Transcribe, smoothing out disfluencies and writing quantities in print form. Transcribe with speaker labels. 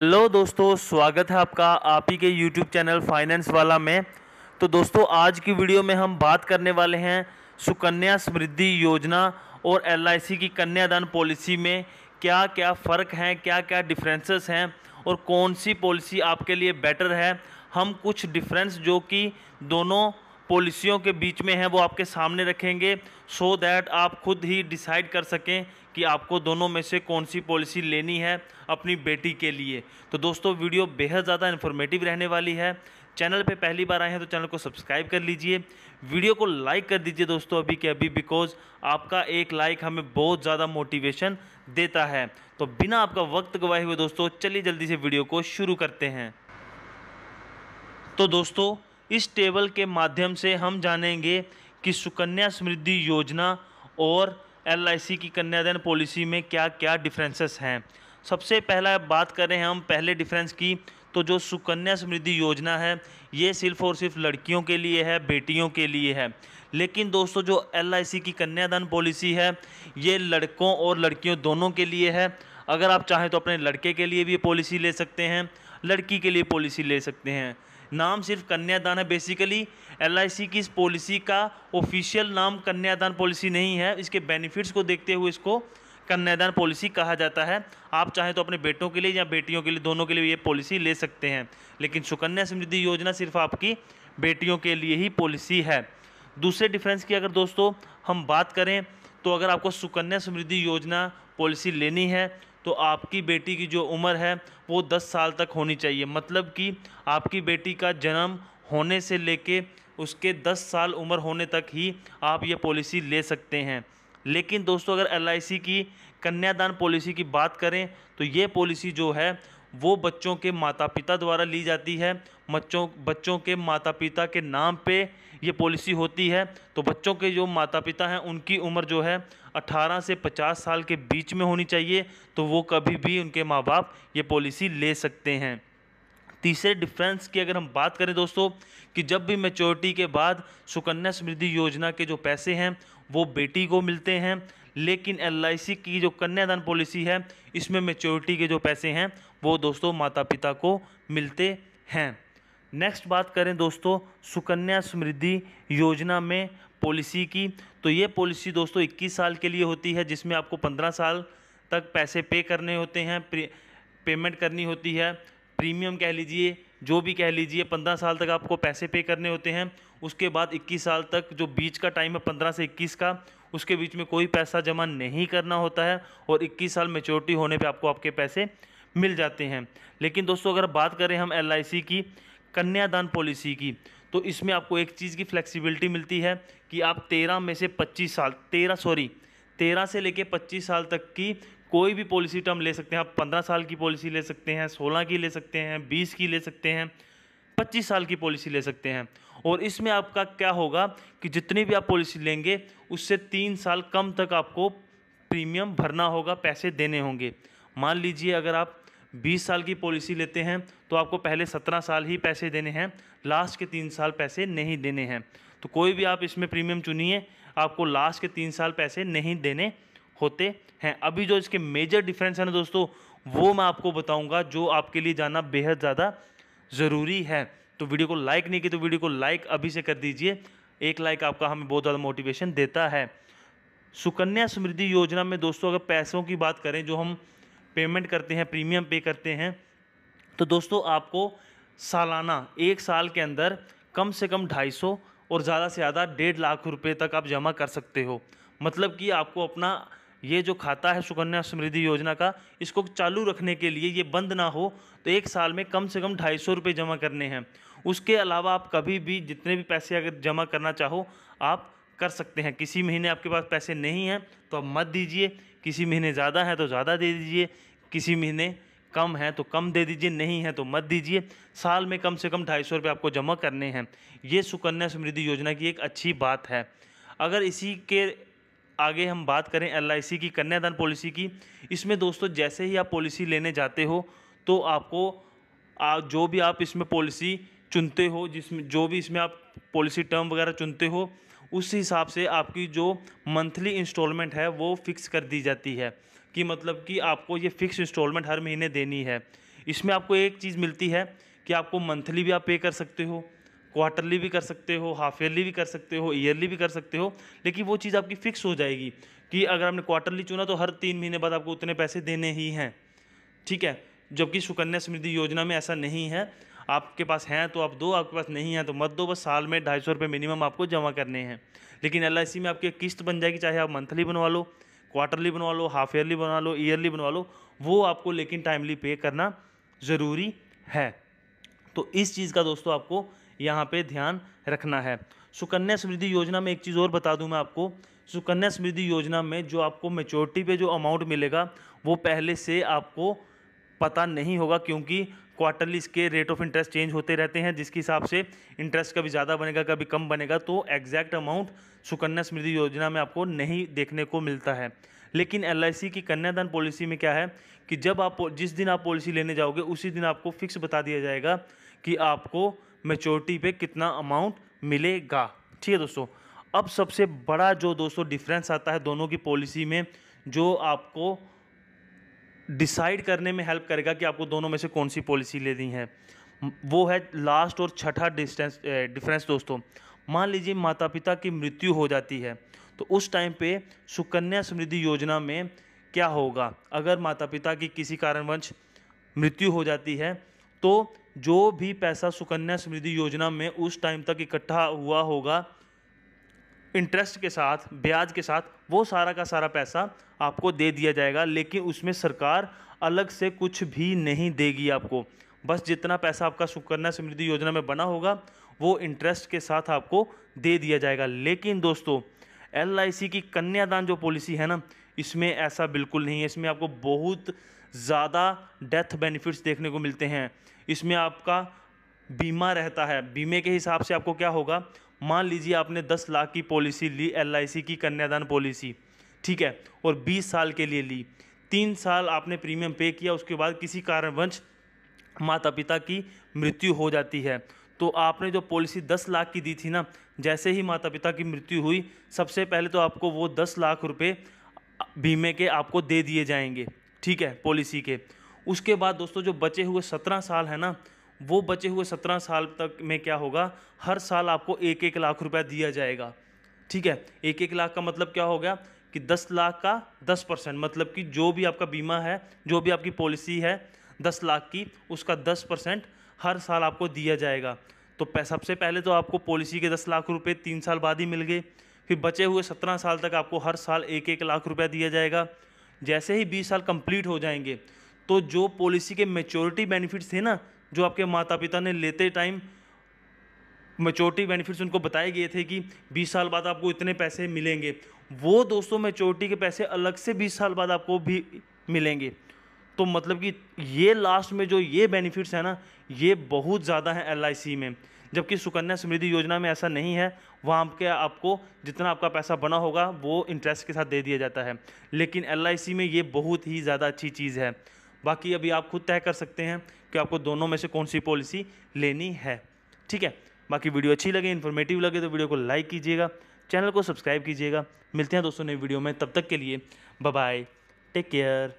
Speaker 1: Hello दोस्तों, स्वागत है आपका आप ही के यूट्यूब चैनल फाइनेंस वाला में। तो दोस्तों, आज की वीडियो में हम बात करने वाले हैं सुकन्या समृद्धि योजना और एलआईसी की कन्यादान पॉलिसी में क्या क्या फ़र्क हैं, क्या क्या डिफरेंसेस हैं और कौन सी पॉलिसी आपके लिए बेटर है। हम कुछ डिफरेंस जो कि दोनों पॉलिसियों के बीच में है वो आपके सामने रखेंगे, सो दैट आप खुद ही डिसाइड कर सकें कि आपको दोनों में से कौन सी पॉलिसी लेनी है अपनी बेटी के लिए। तो दोस्तों, वीडियो बेहद ज़्यादा इन्फॉर्मेटिव रहने वाली है। चैनल पे पहली बार आए हैं तो चैनल को सब्सक्राइब कर लीजिए, वीडियो को लाइक कर दीजिए दोस्तों अभी के अभी, बिकॉज आपका एक लाइक हमें बहुत ज़्यादा मोटिवेशन देता है। तो बिना आपका वक्त गवाए हुए दोस्तों, चलिए जल्दी से वीडियो को शुरू करते हैं। तो दोस्तों, इस टेबल के माध्यम से हम जानेंगे कि सुकन्या समृद्धि योजना और एलआईसी की कन्यादान पॉलिसी में क्या क्या डिफरेंसेस हैं। सबसे पहला बात करें हम पहले डिफरेंस की, तो जो सुकन्या समृद्धि योजना है ये सिर्फ और सिर्फ लड़कियों के लिए है, बेटियों के लिए है। लेकिन दोस्तों, जो एलआईसी की कन्यादान पॉलिसी है ये लड़कों और लड़कियों दोनों के लिए है। अगर आप चाहें तो अपने लड़के के लिए भी ये पॉलिसी ले सकते हैं, लड़की के लिए पॉलिसी ले सकते हैं। नाम सिर्फ कन्यादान है। बेसिकली एलआईसी की इस पॉलिसी का ऑफिशियल नाम कन्यादान पॉलिसी नहीं है, इसके बेनिफिट्स को देखते हुए इसको कन्यादान पॉलिसी कहा जाता है। आप चाहें तो अपने बेटों के लिए या बेटियों के लिए, दोनों के लिए ये पॉलिसी ले सकते हैं। लेकिन सुकन्या समृद्धि योजना सिर्फ आपकी बेटियों के लिए ही पॉलिसी है। दूसरे डिफरेंस की अगर दोस्तों हम बात करें, तो अगर आपको सुकन्या समृद्धि योजना पॉलिसी लेनी है तो आपकी बेटी की जो उम्र है वो 10 साल तक होनी चाहिए। मतलब कि आपकी बेटी का जन्म होने से लेके उसके 10 साल उम्र होने तक ही आप ये पॉलिसी ले सकते हैं। लेकिन दोस्तों, अगर एलआईसी की कन्यादान पॉलिसी की बात करें तो ये पॉलिसी जो है वो बच्चों के माता पिता द्वारा ली जाती है। बच्चों के माता पिता के नाम पे ये पॉलिसी होती है। तो बच्चों के जो माता पिता हैं उनकी उम्र जो है 18 से 50 साल के बीच में होनी चाहिए, तो वो कभी भी उनके माँ बाप ये पॉलिसी ले सकते हैं। तीसरे डिफरेंस की अगर हम बात करें दोस्तों, कि जब भी मैच्योरिटी के बाद सुकन्या समृद्धि योजना के जो पैसे हैं वो बेटी को मिलते हैं। लेकिन एलआईसी की जो कन्यादान पॉलिसी है इसमें मैच्योरिटी के जो पैसे हैं वो दोस्तों माता पिता को मिलते हैं। नेक्स्ट बात करें दोस्तों सुकन्या समृद्धि योजना में पॉलिसी की, तो ये पॉलिसी दोस्तों 21 साल के लिए होती है, जिसमें आपको 15 साल तक पैसे पे करने होते हैं, पेमेंट करनी होती है, प्रीमियम कह लीजिए, जो भी कह लीजिए। 15 साल तक आपको पैसे पे करने होते हैं। उसके बाद 21 साल तक जो बीच का टाइम है 15 से 21 का, उसके बीच में कोई पैसा जमा नहीं करना होता है और 21 साल मैच्योरिटी होने पे आपको आपके पैसे मिल जाते हैं। लेकिन दोस्तों, अगर बात करें हम एलआईसी की कन्यादान पॉलिसी की, तो इसमें आपको एक चीज़ की फ्लेक्सिबिलिटी मिलती है कि आप 13 में से 25 साल 13 से लेके 25 साल तक की कोई भी पॉलिसी टर्म ले सकते हैं। आप 15 साल की पॉलिसी ले सकते हैं, 16 की ले सकते हैं, 20 की ले सकते हैं, 25 साल की पॉलिसी ले सकते हैं। और इसमें आपका क्या होगा कि जितनी भी आप पॉलिसी लेंगे उससे 3 साल कम तक आपको प्रीमियम भरना होगा, पैसे देने होंगे। मान लीजिए अगर आप 20 साल की पॉलिसी लेते हैं तो आपको पहले 17 साल ही पैसे देने हैं, लास्ट के 3 साल पैसे नहीं देने हैं। तो कोई भी आप इसमें प्रीमियम चुनिए, आपको लास्ट के 3 साल पैसे नहीं देने होते हैं। अभी जो इसके मेजर डिफरेंस है ना दोस्तों, वो मैं आपको बताऊंगा, जो आपके लिए जानना बेहद ज़्यादा ज़रूरी है। तो वीडियो को लाइक नहीं की तो वीडियो को लाइक अभी से कर दीजिए, एक लाइक आपका हमें बहुत ज़्यादा मोटिवेशन देता है। सुकन्या समृद्धि योजना में दोस्तों अगर पैसों की बात करें, जो हम पेमेंट करते हैं, प्रीमियम पे करते हैं, तो दोस्तों आपको सालाना 1 साल के अंदर कम से कम 250 और ज़्यादा से ज़्यादा 1.5 लाख रुपए तक आप जमा कर सकते हो। मतलब कि आपको अपना ये जो खाता है सुकन्या समृद्धि योजना का, इसको चालू रखने के लिए, ये बंद ना हो, तो 1 साल में कम से कम 250 रुपये जमा करने हैं। उसके अलावा आप कभी भी जितने भी पैसे अगर जमा करना चाहो आप कर सकते हैं। किसी महीने आपके पास पैसे नहीं हैं तो आप मत दीजिए, किसी महीने ज़्यादा है तो ज़्यादा दे दीजिए, किसी महीने कम है तो कम दे दीजिए, नहीं है तो मत दीजिए। साल में कम से कम 250 रुपये आपको जमा करने हैं। ये सुकन्या समृद्धि योजना की एक अच्छी बात है। अगर इसी के आगे हम बात करें एलआईसी की कन्यादान पॉलिसी की, इसमें दोस्तों जैसे ही आप पॉलिसी लेने जाते हो तो आपको जो भी आप इसमें पॉलिसी चुनते हो, जिसमें जो भी इसमें आप पॉलिसी टर्म वगैरह चुनते हो, उस हिसाब से आपकी जो मंथली इंस्टॉलमेंट है वो फिक्स कर दी जाती है। कि मतलब कि आपको ये फिक्स इंस्टॉलमेंट हर महीने देनी है। इसमें आपको एक चीज़ मिलती है कि आपको मंथली भी आप पे कर सकते हो, क्वार्टरली भी कर सकते हो, हाफ ईयरली भी कर सकते हो, ईयरली भी कर सकते हो, लेकिन वो चीज़ आपकी फिक्स हो जाएगी कि अगर आपने क्वार्टरली चुना तो हर 3 महीने बाद आपको उतने पैसे देने ही हैं, ठीक है। जबकि सुकन्या समृद्धि योजना में ऐसा नहीं है, आपके पास हैं तो आप दो, आपके पास नहीं है तो मत दो, बस साल में 250 रुपये मिनिमम आपको जमा करने हैं। लेकिन LIC में आपकी किस्त बन जाएगी, चाहे आप मंथली बनवा लो, क्वार्टरली बनवा लो, हाफ ईयरली बनवा लो, ईयरली बनवा लो, वो आपको लेकिन टाइमली पे करना ज़रूरी है। तो इस चीज़ का दोस्तों आपको यहाँ पे ध्यान रखना है। सुकन्या समृद्धि योजना में एक चीज़ और बता दूं मैं आपको, सुकन्या समृद्धि योजना में जो आपको मैच्योरिटी पे जो अमाउंट मिलेगा वो पहले से आपको पता नहीं होगा, क्योंकि क्वार्टरली इसके रेट ऑफ इंटरेस्ट चेंज होते रहते हैं, जिसके हिसाब से इंटरेस्ट कभी ज़्यादा बनेगा कभी कम बनेगा, तो एग्जैक्ट अमाउंट सुकन्या समृद्धि योजना में आपको नहीं देखने को मिलता है। लेकिन LIC की कन्यादान पॉलिसी में क्या है कि जब आप जिस दिन आप पॉलिसी लेने जाओगे उसी दिन आपको फिक्स बता दिया जाएगा कि आपको मैच्योरिटी पे कितना अमाउंट मिलेगा, ठीक है दोस्तों। अब सबसे बड़ा जो दोस्तों डिफरेंस आता है दोनों की पॉलिसी में, जो आपको डिसाइड करने में हेल्प करेगा कि आपको दोनों में से कौन सी पॉलिसी लेनी है, वो है लास्ट और छठा डिफरेंस दोस्तों। मान लीजिए माता पिता की मृत्यु हो जाती है, तो उस टाइम पे सुकन्या समृद्धि योजना में क्या होगा, अगर माता पिता की किसी कारणवश मृत्यु हो जाती है तो जो भी पैसा सुकन्या समृद्धि योजना में उस टाइम तक इकट्ठा हुआ होगा इंटरेस्ट के साथ, ब्याज के साथ, वो सारा का सारा पैसा आपको दे दिया जाएगा। लेकिन उसमें सरकार अलग से कुछ भी नहीं देगी आपको, बस जितना पैसा आपका सुकन्या समृद्धि योजना में बना होगा वो इंटरेस्ट के साथ आपको दे दिया जाएगा। लेकिन दोस्तों LIC की कन्यादान जो पॉलिसी है ना, इसमें ऐसा बिल्कुल नहीं है। इसमें आपको बहुत ज़्यादा डेथ बेनिफिट्स देखने को मिलते हैं। इसमें आपका बीमा रहता है, बीमे के हिसाब से आपको क्या होगा, मान लीजिए आपने 10 लाख की पॉलिसी ली, LIC की कन्यादान पॉलिसी, ठीक है, और 20 साल के लिए ली, 3 साल आपने प्रीमियम पे किया, उसके बाद किसी कारणवश माता पिता की मृत्यु हो जाती है, तो आपने जो पॉलिसी 10 लाख की दी थी ना, जैसे ही माता पिता की मृत्यु हुई सबसे पहले तो आपको वो 10 लाख रुपए बीमे के आपको दे दिए जाएंगे, ठीक है, पॉलिसी के। उसके बाद दोस्तों जो बचे हुए 17 साल है ना, वो बचे हुए 17 साल तक में क्या होगा, हर साल आपको 1-1 लाख रुपया दिया जाएगा, ठीक है। 1-1 लाख का मतलब क्या हो गया कि 10 लाख का 10%, मतलब कि जो भी आपका बीमा है, जो भी आपकी पॉलिसी है 10 लाख की, उसका 10% हर साल आपको दिया जाएगा। तो सबसे पहले तो आपको पॉलिसी के 10 लाख रुपए 3 साल बाद ही मिल गए, फिर बचे हुए 17 साल तक आपको हर साल 1-1 लाख रुपया दिया जाएगा। जैसे ही 20 साल कंप्लीट हो जाएंगे तो जो पॉलिसी के मैच्योरिटी बेनिफिट्स थे ना, जो आपके माता पिता ने लेते टाइम मैच्योरिटी बेनिफिट्स उनको बताए गए थे कि 20 साल बाद आपको इतने पैसे मिलेंगे, वो दोस्तों मैच्योरिटी के पैसे अलग से 20 साल बाद आपको भी मिलेंगे। तो मतलब कि ये लास्ट में जो ये बेनिफिट्स है ना, ये बहुत ज़्यादा है LIC में, जबकि सुकन्या समृद्धि योजना में ऐसा नहीं है। वहाँ के आपको जितना आपका पैसा बना होगा वो इंटरेस्ट के साथ दे दिया जाता है, लेकिन LIC में ये बहुत ही ज़्यादा अच्छी चीज़ है। बाकी अभी आप खुद तय कर सकते हैं कि आपको दोनों में से कौन सी पॉलिसी लेनी है, ठीक है। बाकी वीडियो अच्छी लगे, इन्फॉर्मेटिव लगे तो वीडियो को लाइक कीजिएगा, चैनल को सब्सक्राइब कीजिएगा। मिलते हैं दोस्तों नई वीडियो में, तब तक के लिए बाय बाय, टेक केयर।